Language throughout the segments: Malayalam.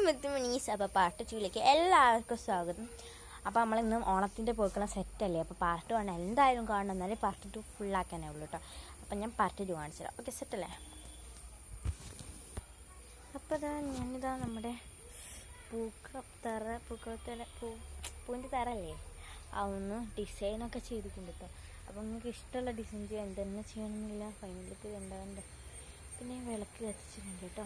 മുത്തുമണീസ്. അപ്പോൾ പാർട്ട് 2ലേക്ക് എല്ലാവർക്കും സ്വാഗതം. അപ്പോൾ നമ്മളിന്നും ഓണത്തിൻ്റെ പോക്കുള്ള സെറ്റല്ലേ, അപ്പോൾ പാർട്ട് 1 എന്തായാലും കാണണം, എന്നാലേ പാർട്ട് 2 ഫുള്ളാക്കാനേ ഉള്ളൂ കേട്ടോ. അപ്പം ഞാൻ പാർട്ട് 2 കാണിച്ചു തരാം. ഓക്കെ, സെറ്റല്ലേ? അപ്പോൾ ഞാനിതാ നമ്മുടെ പൂവിൻ്റെ തറല്ലേ, അതൊന്ന് ഡിസൈനൊക്കെ ചെയ്തിട്ടുണ്ട് കേട്ടോ. അപ്പോൾ നിങ്ങൾക്ക് ഇഷ്ടമുള്ള ഡിസൈൻ ചെയ്യാൻ എന്തെന്നെ ചെയ്യണമെന്നില്ല, ഫൈനലിലേക്ക് കണ്ടതുണ്ട്. പിന്നെ വിളക്ക് കത്തിച്ചിട്ടുണ്ട് കേട്ടോ.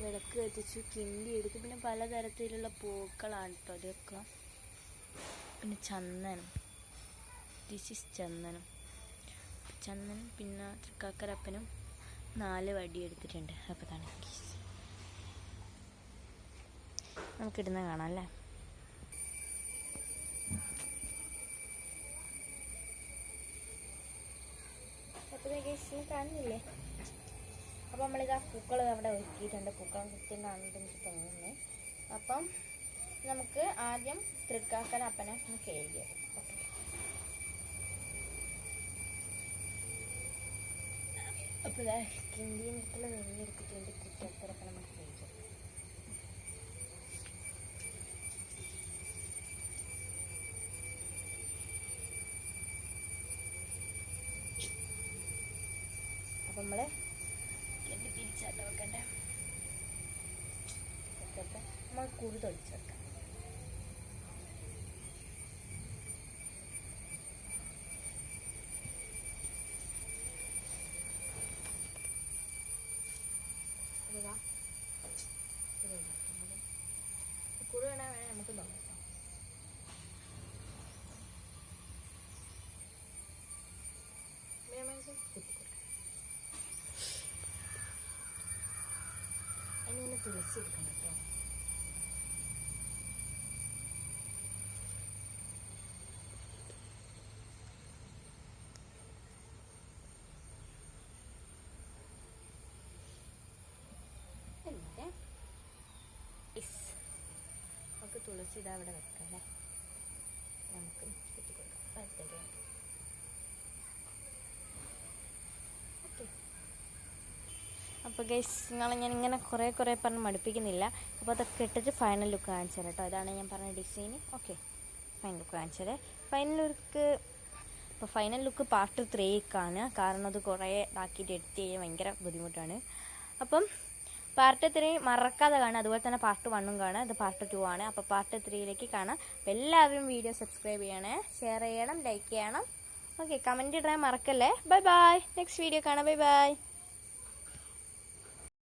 വിളക്ക് കത്തിച്ചു, കിണ്ടി എടുത്തു. പിന്നെ പലതരത്തിലുള്ള പൂക്കളാണ് കേട്ടോ അതൊക്കെ. പിന്നെ ചന്ദനം, ദിസ് ഈസ് ചന്ദനം. പിന്നെ തൃക്കാക്കരപ്പനും 4 വടി എടുത്തിട്ടുണ്ട്. അപ്പോൾ തന്നെ നമുക്കിടുന്ന കാണാം അല്ലേ. അപ്പോൾ കാണുന്നില്ലേ? അപ്പോൾ നമ്മളിതാ പൂക്കൾ അവിടെ ഒരുക്കിയിട്ടുണ്ട്. പൂക്കൾ കൃത്യം കാണുന്നുണ്ട് എനിക്ക് തോന്നുന്നു. അപ്പം നമുക്ക് ആദ്യം തൃക്കാക്കരപ്പനെ ഒന്ന് കഴുകിയ. അപ്പോൾ ഇതാ കിണ്ടിയിട്ടുള്ള വെള്ളം എടുത്തിട്ടുണ്ട്. തൃക്കാക്കരപ്പന നമുക്ക് കഴുകിയ. അപ്പം നമ്മൾ തിരിച്ചാട്ട് വെക്കണ്ടേ, നമ്മൾ കുരു തൊളിച്ച് വെക്കാം. കുരു വേണേൽ നമുക്ക് നോക്കാം. അതിന് തുളസി എടുക്കണം കേട്ടോ. നമുക്ക് തുളസി ഇതാ അവിടെ വെക്കാം അല്ലേ. നമുക്ക് ചുറ്റി കൊടുക്കാം. ഓക്കെ. അപ്പോൾ ഗൈസ്, നിങ്ങളെ ഞാൻ ഇങ്ങനെ കുറേ പറഞ്ഞ് മടുപ്പിക്കുന്നില്ല. അപ്പോൾ അതൊക്കെ ഇട്ടിട്ട് ഫൈനൽ ലുക്ക് കാണിച്ചു തരാം കേട്ടോ. ഇതാണ് ഞാൻ പറഞ്ഞ ഡിസൈൻ. ഓക്കെ, ഫൈനൽ ലുക്ക് കാണിച്ചു തരാം. ഫൈനൽ ലുക്ക് പാർട്ട് 3ക്കാണ്. കാരണം അത് കുറേ ഇതാക്കിയിട്ട് എഡിറ്റ് ചെയ്യാൻ ഭയങ്കര ബുദ്ധിമുട്ടാണ്. അപ്പം പാർട്ട് 3 മറക്കാതെ കാണാം. അതുപോലെ തന്നെ പാർട്ട് 1ഉം കാണാം. ഇത് പാർട്ട് 2 ആണ്. അപ്പോൾ പാർട്ട് 3ലേക്ക് കാണാം. അപ്പോൾ എല്ലാവരും വീഡിയോ സബ്സ്ക്രൈബ് ചെയ്യണേ, ഷെയർ ചെയ്യണം, ലൈക്ക് ചെയ്യണം. ഓക്കെ, കമൻറ്റ് ഇടാൻ മറക്കല്ലേ. Bye bye. നെക്സ്റ്റ് വീഡിയോ കാണാം. Bye bye.